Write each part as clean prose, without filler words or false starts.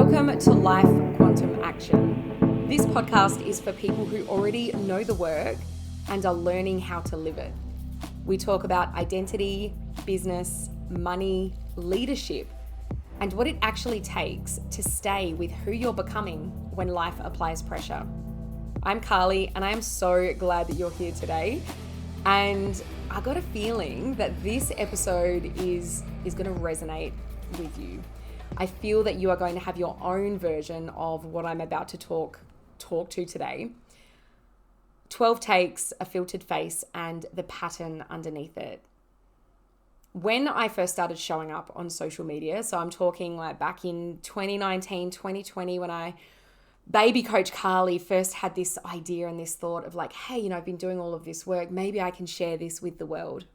Welcome to Life Quantum Action. This podcast is for people who already know the work and are learning how to live it. We talk about identity, business, money, leadership, and what it actually takes to stay with who you're becoming when life applies pressure. I'm Carly, and I am so glad that you're here today. And I got a feeling that this episode is going to resonate with you. I feel that you are going to have your own version of what I'm about to talk to today. 12 takes, a filtered face, and the pattern underneath it. When I first started showing up on social media, so I'm talking like back in 2019, 2020, when baby coach Carly first had this idea and this thought of like, hey, I've been doing all of this work. Maybe I can share this with the world.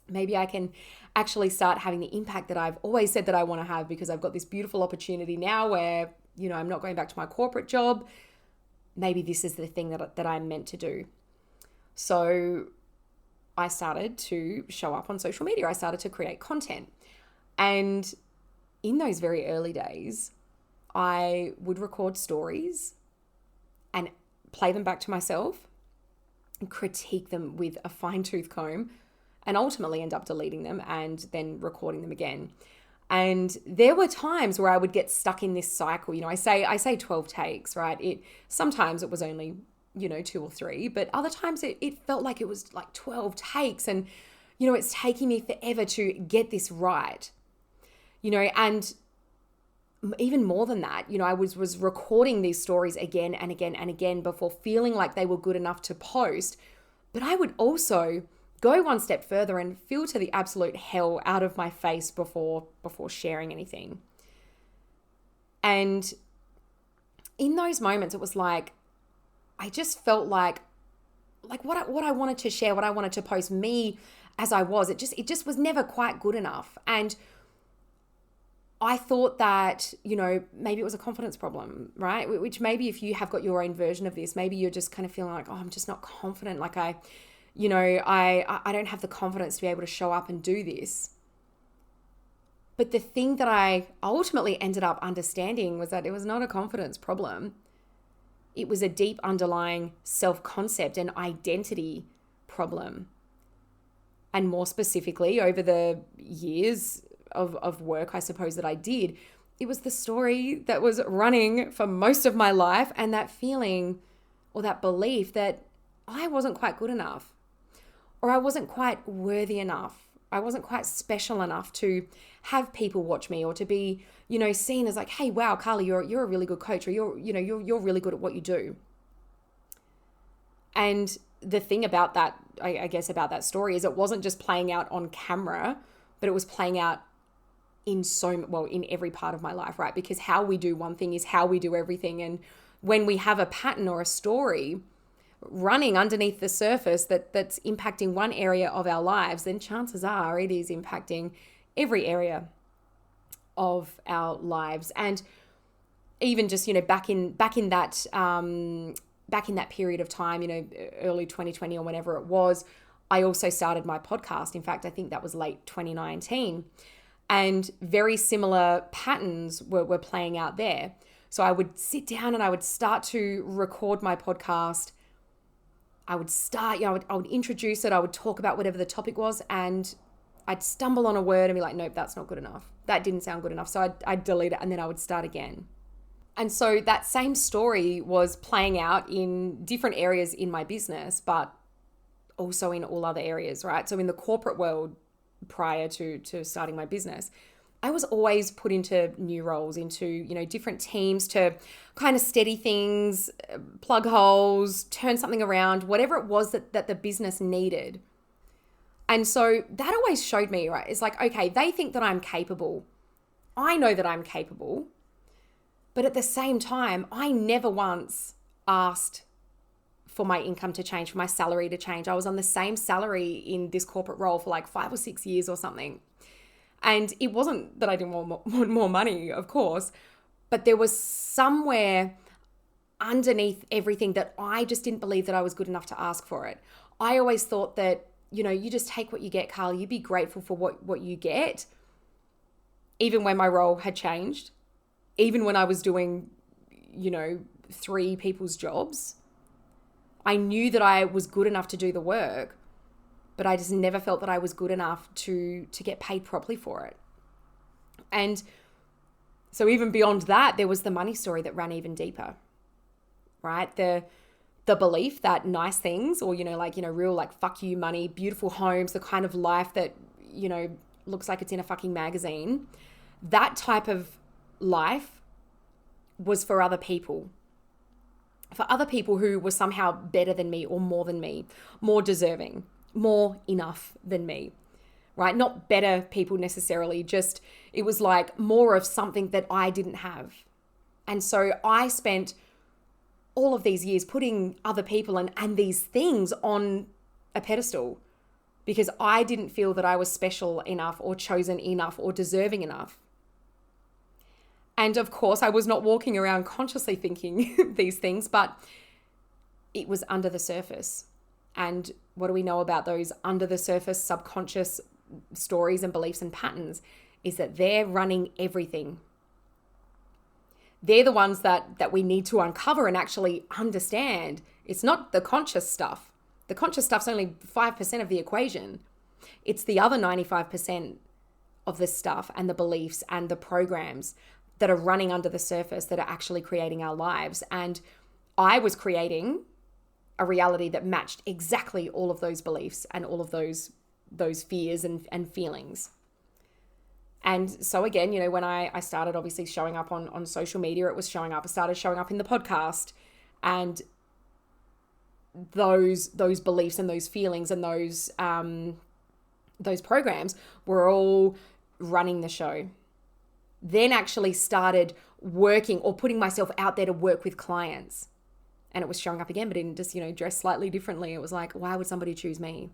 Maybe I can actually start having the impact that I've always said that I want to have, because I've got this beautiful opportunity now where, I'm not going back to my corporate job. Maybe this is the thing that I'm meant to do. So I started to show up on social media. I started to create content. And in those very early days, I would record stories and play them back to myself and critique them with a fine-tooth comb, and ultimately end up deleting them and then recording them again. And there were times where I would get stuck in this cycle. I say 12 takes, right? Sometimes it was only, 2 or 3, but other times it felt like it was like 12 takes, and, it's taking me forever to get this right, and even more than that, I was recording these stories again and again and again before feeling like they were good enough to post. But I would also go one step further and filter the absolute hell out of my face before sharing anything. And in those moments, it was like, I just felt like what I wanted to share, what I wanted to post, me as I was, it just was never quite good enough. And I thought that, maybe it was a confidence problem, right? Which maybe if you have got your own version of this, maybe you're just kind of feeling like, oh, I'm just not confident. Like I don't have the confidence to be able to show up and do this. But the thing that I ultimately ended up understanding was that it was not a confidence problem. It was a deep underlying self-concept and identity problem. And more specifically, over the years of work, I suppose, that I did, it was the story that was running for most of my life, and that feeling or that belief that I wasn't quite good enough, or I wasn't quite worthy enough. I wasn't quite special enough to have people watch me, or to be, seen as like, hey, wow, Carly, you're a really good coach, or you're really good at what you do. And the thing about that, I guess about that story, is it wasn't just playing out on camera, but it was playing out in every part of my life, right? Because how we do one thing is how we do everything. And when we have a pattern or a story running underneath the surface that's impacting one area of our lives, then chances are it is impacting every area of our lives. And even just, back in that period of time, early 2020 or whenever it was, I also started my podcast. In fact, I think that was late 2019. And very similar patterns were playing out there. So I would sit down and I would start to record my podcast. I would start, I would introduce it. I would talk about whatever the topic was, and I'd stumble on a word and be like, nope, that's not good enough. That didn't sound good enough. So I'd delete it, and then I would start again. And so that same story was playing out in different areas in my business, but also in all other areas, right? So in the corporate world, prior to starting my business, I was always put into new roles, into, different teams to kind of steady things, plug holes, turn something around, whatever it was that the business needed. And so that always showed me, right? It's like, okay, they think that I'm capable. I know that I'm capable. But at the same time, I never once asked for my income to change, for my salary to change. I was on the same salary in this corporate role for like 5 or 6 years or something. And it wasn't that I didn't want more money, of course, but there was somewhere underneath everything that I just didn't believe that I was good enough to ask for it. I always thought that, you just take what you get, Carl. You be grateful for what you get, even when my role had changed. even when I was doing, 3 people's jobs, I knew that I was good enough to do the work, but I just never felt that I was good enough to get paid properly for it. And so even beyond that, there was the money story that ran even deeper, right? The belief that nice things or, real like fuck you money, beautiful homes, the kind of life that, looks like it's in a fucking magazine, that type of life was for other people. For other people who were somehow better than me or more than me, more deserving, more enough than me, right? Not better people necessarily, just it was like more of something that I didn't have. And so I spent all of these years putting other people and these things on a pedestal because I didn't feel that I was special enough or chosen enough or deserving enough. And of course, I was not walking around consciously thinking these things, but it was under the surface. And what do we know about those under the surface subconscious stories and beliefs and patterns is that they're running everything. They're the ones that we need to uncover and actually understand. It's not the conscious stuff. The conscious stuff's only 5% of the equation. It's the other 95% of the stuff and the beliefs and the programs that are running under the surface that are actually creating our lives. And I was creating a reality that matched exactly all of those beliefs and all of those fears and feelings. And so again, when I started obviously showing up on social media, it was showing up. I started showing up in the podcast, and those beliefs and those feelings and those programs were all running the show. Then actually started working or putting myself out there to work with clients. And it was showing up again, but in just, dressed slightly differently. It was like, why would somebody choose me?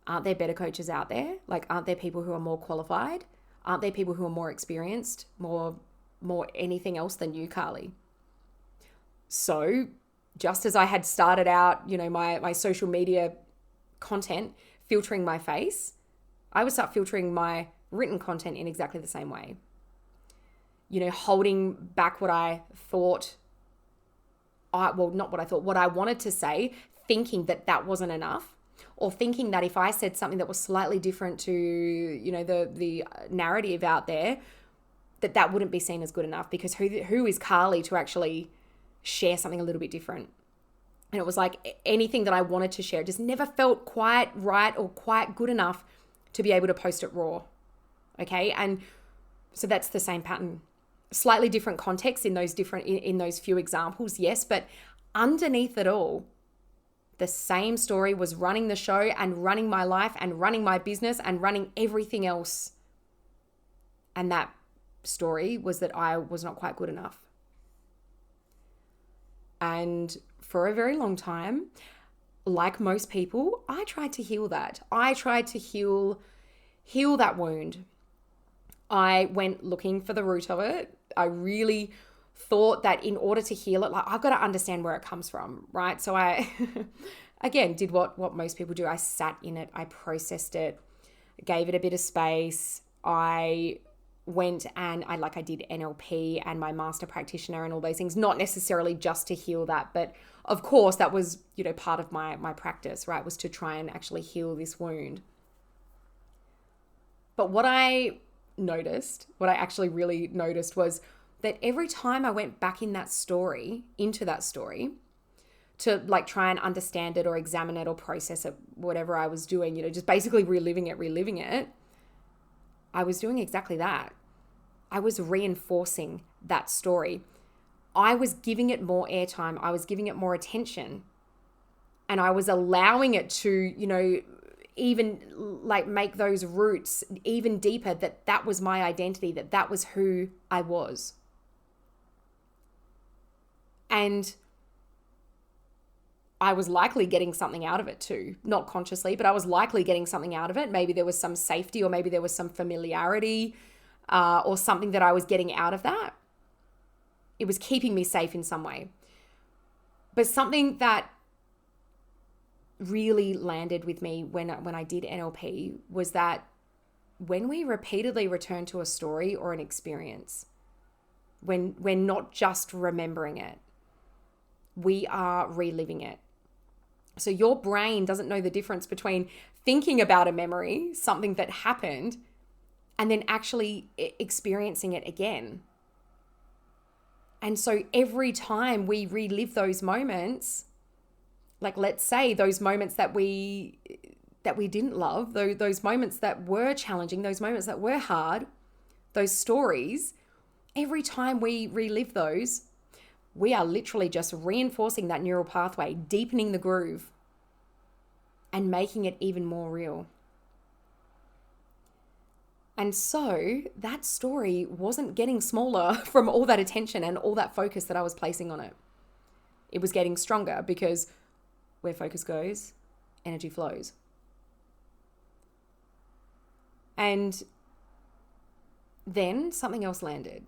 Aren't there better coaches out there? Like, aren't there people who are more qualified? Aren't there people who are more experienced, more anything else than you, Carly? So just as I had started out, my social media content, filtering my face, I would start filtering my written content in exactly the same way. Holding back what I thought, not what I thought, what I wanted to say, thinking that wasn't enough. Or thinking that if I said something that was slightly different to, the narrative out there, that wouldn't be seen as good enough, because who is Carly to actually share something a little bit different? And it was like anything that I wanted to share just never felt quite right or quite good enough to be able to post it raw. Okay. And so that's the same pattern, slightly different context in those few examples. Yes. But underneath it all, the same story was running the show and running my life and running my business and running everything else. And that story was that I was not quite good enough. And for a very long time, like most people, I tried to heal that. I tried to heal that wound. I went looking for the root of it. I really thought that in order to heal it, I've got to understand where it comes from, right? So I, again, did what most people do. I sat in it. I processed it, gave it a bit of space. I went and I did NLP and my master practitioner and all those things, not necessarily just to heal that, but of course that was, part of my practice, right? Was to try and actually heal this wound. But what I actually really noticed was that every time I went back into that story to try and understand it or examine it or process it, whatever I was doing, just basically reliving it, I was doing exactly that. I was reinforcing that story. I was giving it more airtime. I was giving it more attention. And I was allowing it to, even make those roots even deeper, that was my identity, that was who I was. And I was likely getting something out of it too, not consciously, but I was likely getting something out of it. Maybe there was some safety, or maybe there was some familiarity, or something that I was getting out of that. It was keeping me safe in some way. But something that really landed with me when I did NLP was that when we repeatedly return to a story or an experience, when we're not just remembering it. We are reliving it. So your brain doesn't know the difference between thinking about a memory, something that happened, and then actually experiencing it again. And so every time we relive those moments, like let's say those moments that we didn't love, those moments that were challenging, those moments that were hard, those stories, every time we relive those, we are literally just reinforcing that neural pathway, deepening the groove, and making it even more real. And so that story wasn't getting smaller from all that attention and all that focus that I was placing on it. It was getting stronger because where focus goes, energy flows. And then something else landed.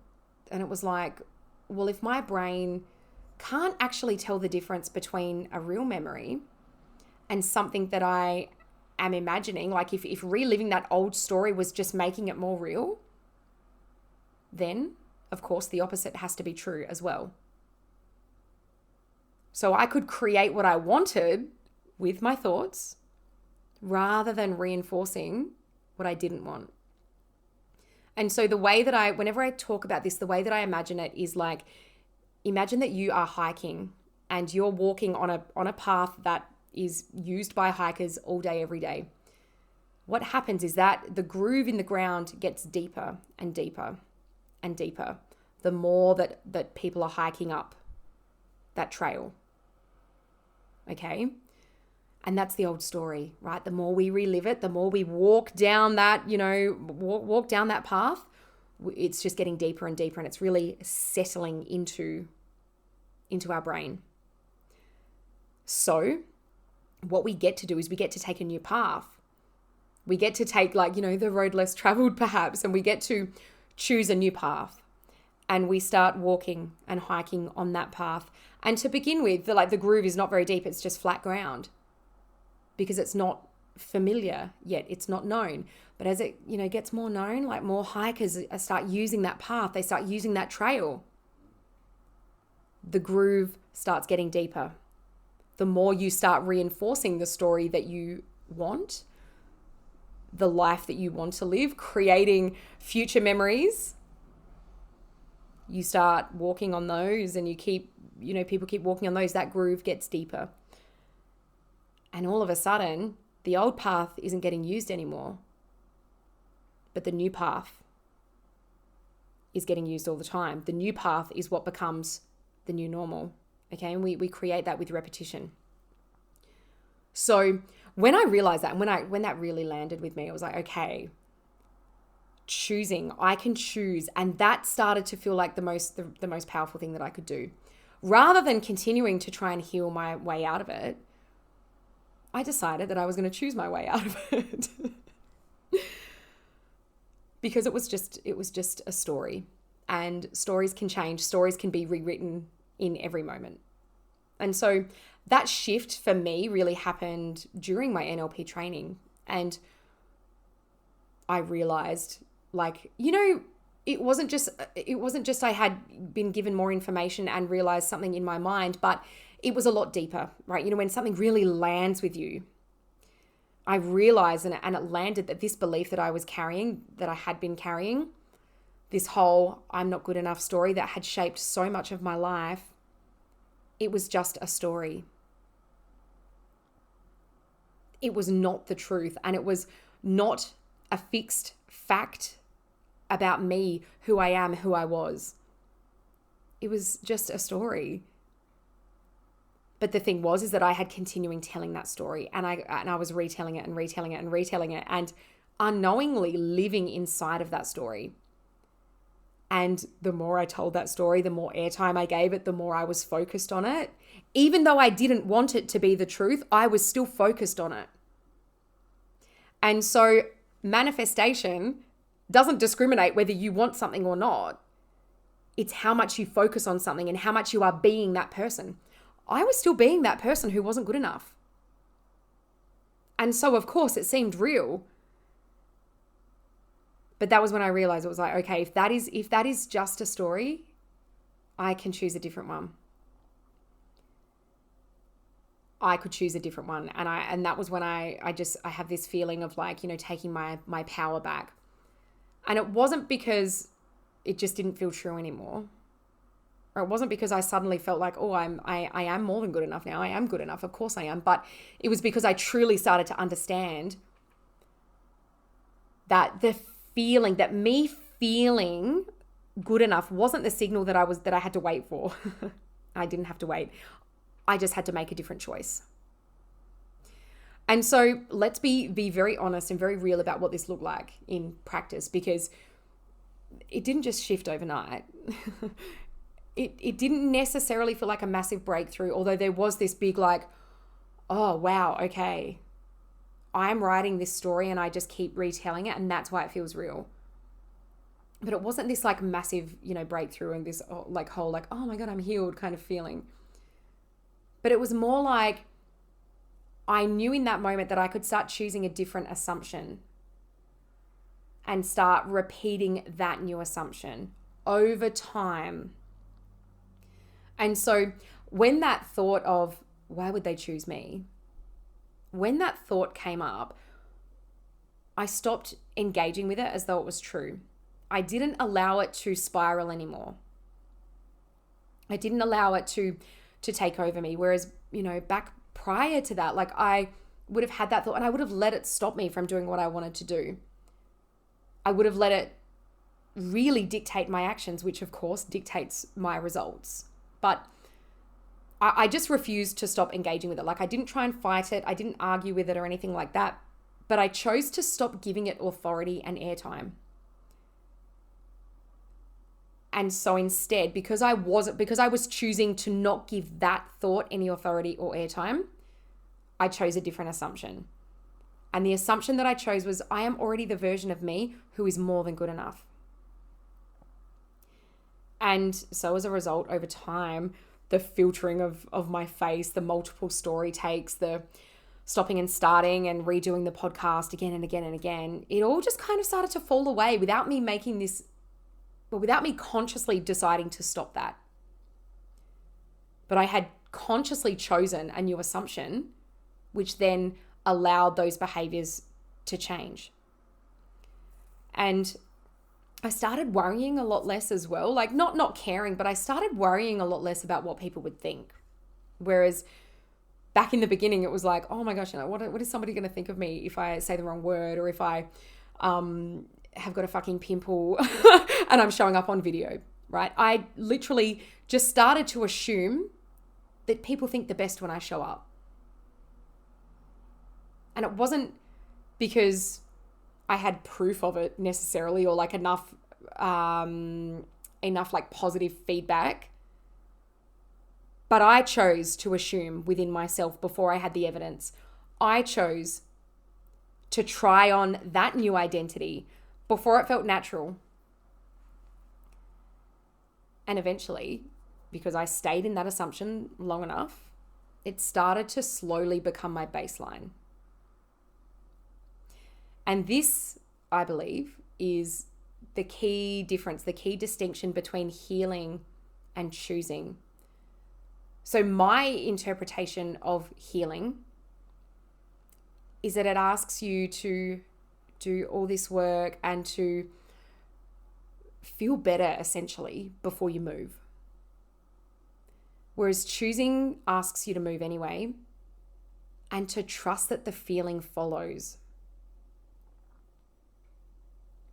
And it was like, well, if my brain can't actually tell the difference between a real memory and something that I am imagining, like if reliving that old story was just making it more real, then of course the opposite has to be true as well. So I could create what I wanted with my thoughts rather than reinforcing what I didn't want. And so the way that whenever I talk about this, the way that I imagine it is like, imagine that you are hiking and you're walking on a path that is used by hikers all day, every day. What happens is that the groove in the ground gets deeper and deeper and deeper the more that people are hiking up that trail. Okay? And that's the old story, right? The more we relive it, the more we walk down that, walk down that path, it's just getting deeper and deeper, and it's really settling into our brain. So what we get to do is we get to take a new path. We get to take the road less traveled perhaps, and we get to choose a new path. And we start walking and hiking on that path. And to begin with, the groove is not very deep. It's just flat ground because it's not familiar yet. It's not known. But as it, gets more known, like more hikers start using that path, they start using that trail, the groove starts getting deeper. The more you start reinforcing the story that you want, the life that you want to live, creating future memories, you start walking on those, and people keep walking on those, that groove gets deeper. And all of a sudden, the old path isn't getting used anymore, but the new path is getting used all the time. The new path is what becomes the new normal. Okay, and we create that with repetition. So when I realized that, and when that really landed with me, I was like, okay, choosing, I can choose. And that started to feel like the most powerful thing that I could do. Rather than continuing to try and heal my way out of it, I decided that I was going to choose my way out of it. Because it was just a story, and stories can change, stories can be rewritten in every moment. And so that shift for me really happened during my NLP training. And I realized, it wasn't just I had been given more information and realized something in my mind, but it was a lot deeper, right? When something really lands with you, I realized, and it landed, that this belief that I was carrying, that I had been carrying, this whole I'm not good enough story that had shaped so much of my life, it was just a story. It was not the truth, and it was not a fixed fact about me, who I am, who I was. It was just a story. But the thing is that I had continuing telling that story, and I was retelling it and retelling it and retelling it, and unknowingly living inside of that story. And the more I told that story, the more airtime I gave it, the more I was focused on it. Even though I didn't want it to be the truth, I was still focused on it. And so manifestation doesn't discriminate whether you want something or not. It's how much you focus on something and how much you are being that person. I was still being that person who wasn't good enough. And so, of course, it seemed real. But that was when I realized, it was like, okay, if that is just a story, I can choose a different one. I could choose a different one. And that was when I have this feeling of like, taking my power back. And it wasn't because it just didn't feel true anymore. Or it wasn't because I suddenly felt like, oh, I am more than good enough now. I am good enough. Of course I am. But it was because I truly started to understand that the feeling, that me feeling good enough wasn't the signal that I had to wait for. I didn't have to wait. I just had to make a different choice. And so let's be very honest and very real about what this looked like in practice, because it didn't just shift overnight. It didn't necessarily feel like a massive breakthrough, although there was this big like, oh, wow, okay. I'm writing this story and I just keep retelling it, and that's why it feels real. But it wasn't this like massive, breakthrough and this like whole like, oh my God, I'm healed kind of feeling. But it was more like I knew in that moment that I could start choosing a different assumption and start repeating that new assumption over time. And so when that thought of, why would they choose me? When that thought came up, I stopped engaging with it as though it was true. I didn't allow it to spiral anymore. I didn't allow it to take over me. Whereas, back prior to that, like I would have had that thought and I would have let it stop me from doing what I wanted to do. I would have let it really dictate my actions, which of course dictates my results. But I just refused to stop engaging with it. Like I didn't try and fight it. I didn't argue with it or anything like that. But I chose to stop giving it authority and airtime. And so instead, because I was choosing to not give that thought any authority or airtime, I chose a different assumption. And the assumption that I chose was, I am already the version of me who is more than good enough. And so as a result, over time, the filtering of my face, the multiple story takes, the stopping and starting and redoing the podcast again and again and again, it all just kind of started to fall away without me consciously deciding to stop that. But I had consciously chosen a new assumption, which then allowed those behaviors to change. And I started worrying a lot less as well, like not caring, but I started worrying a lot less about what people would think. Whereas back in the beginning, it was like, oh my gosh, what is somebody going to think of me if I say the wrong word, or if I have got a fucking pimple and I'm showing up on video, right? I literally just started to assume that people think the best when I show up. And it wasn't because I had proof of it necessarily, or like enough like positive feedback. But I chose to assume within myself before I had the evidence. I chose to try on that new identity before it felt natural. And eventually, because I stayed in that assumption long enough, it started to slowly become my baseline. And this, I believe, is the key difference, the key distinction between healing and choosing. So my interpretation of healing is that it asks you to do all this work and to feel better, essentially, before you move. Whereas choosing asks you to move anyway and to trust that the feeling follows.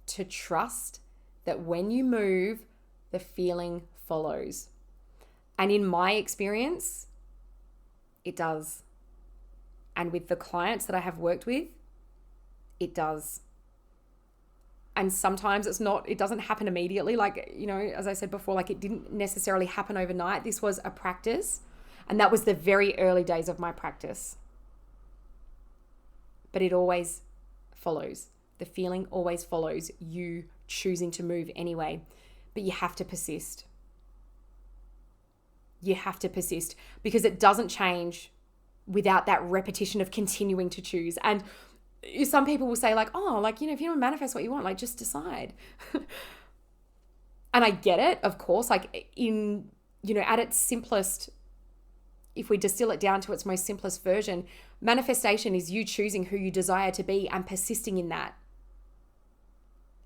To trust that when you move, the feeling follows. And in my experience, it does. And with the clients that I have worked with, it does. And sometimes it doesn't happen immediately. Like, as I said before, like it didn't necessarily happen overnight. This was a practice. And that was the very early days of my practice. But it always follows. The feeling always follows you choosing to move anyway. But you have to persist. You have to persist because it doesn't change without that repetition of continuing to choose. And some people will say like, oh, like, if you don't manifest what you want, like just decide. And I get it, of course, like in at its simplest, if we distill it down to its most simplest version, manifestation is you choosing who you desire to be and persisting in that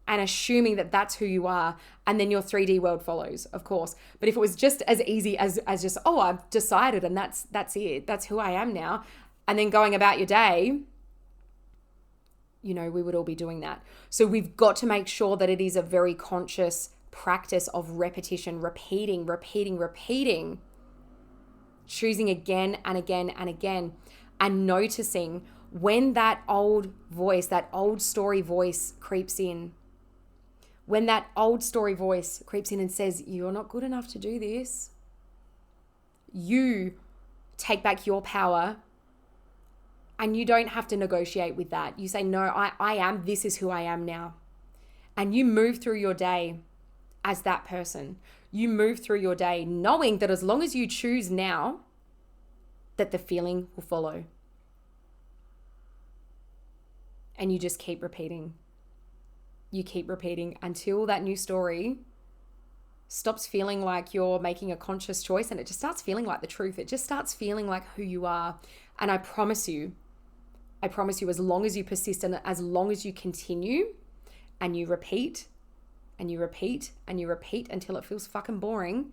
and assuming that that's who you are, and then your 3D world follows, of course. But if it was just as easy as just, oh, I've decided and that's it, that's who I am now, and then going about your day, we would all be doing that. So we've got to make sure that it is a very conscious practice of repetition, repeating, choosing again and again and again, and noticing when that old voice, that old story voice creeps in. When that old story voice creeps in and says, you're not good enough to do this, you take back your power and you don't have to negotiate with that. You say, no, I am, this is who I am now. And you move through your day as that person. You move through your day knowing that as long as you choose now, that the feeling will follow. And you just keep repeating. You keep repeating until that new story stops feeling like you're making a conscious choice and it just starts feeling like the truth. It just starts feeling like who you are. And I promise you, as long as you persist and as long as you continue and you repeat and you repeat and you repeat until it feels fucking boring,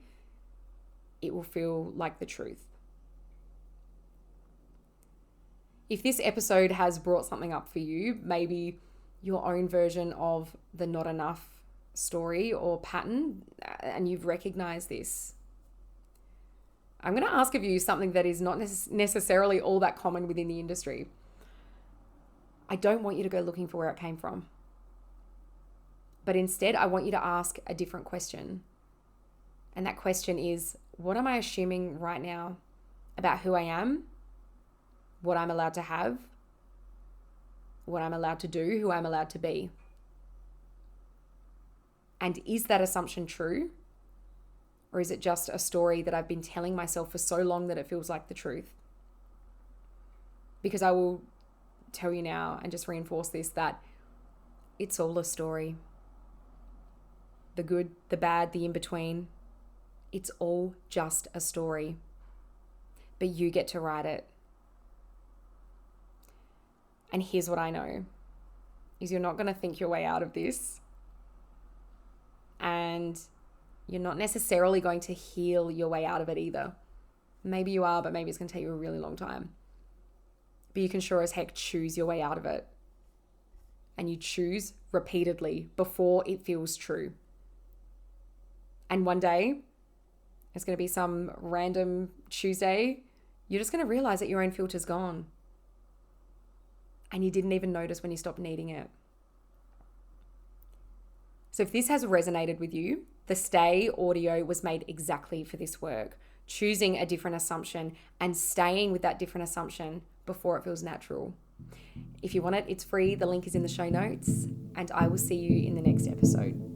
it will feel like the truth. If this episode has brought something up for you, maybe your own version of the not enough story or pattern, and you've recognized this, I'm going to ask of you something that is not necessarily all that common within the industry. I don't want you to go looking for where it came from. But instead, I want you to ask a different question. And that question is, what am I assuming right now about who I am, what I'm allowed to have, what I'm allowed to do, who I'm allowed to be? And is that assumption true? Or is it just a story that I've been telling myself for so long that it feels like the truth? Because I will tell you now and just reinforce this, that it's all a story. The good, the bad, the in-between, it's all just a story. But you get to write it. And here's what I know, is you're not going to think your way out of this. And you're not necessarily going to heal your way out of it either. Maybe you are, but maybe it's going to take you a really long time. But you can sure as heck choose your way out of it. And you choose repeatedly before it feels true. And one day, it's going to be some random Tuesday, you're just going to realize that your own filter's gone. And you didn't even notice when you stopped needing it. So if this has resonated with you, the Stay audio was made exactly for this work. Choosing a different assumption and staying with that different assumption before it feels natural. If you want it, it's free. The link is in the show notes. And I will see you in the next episode.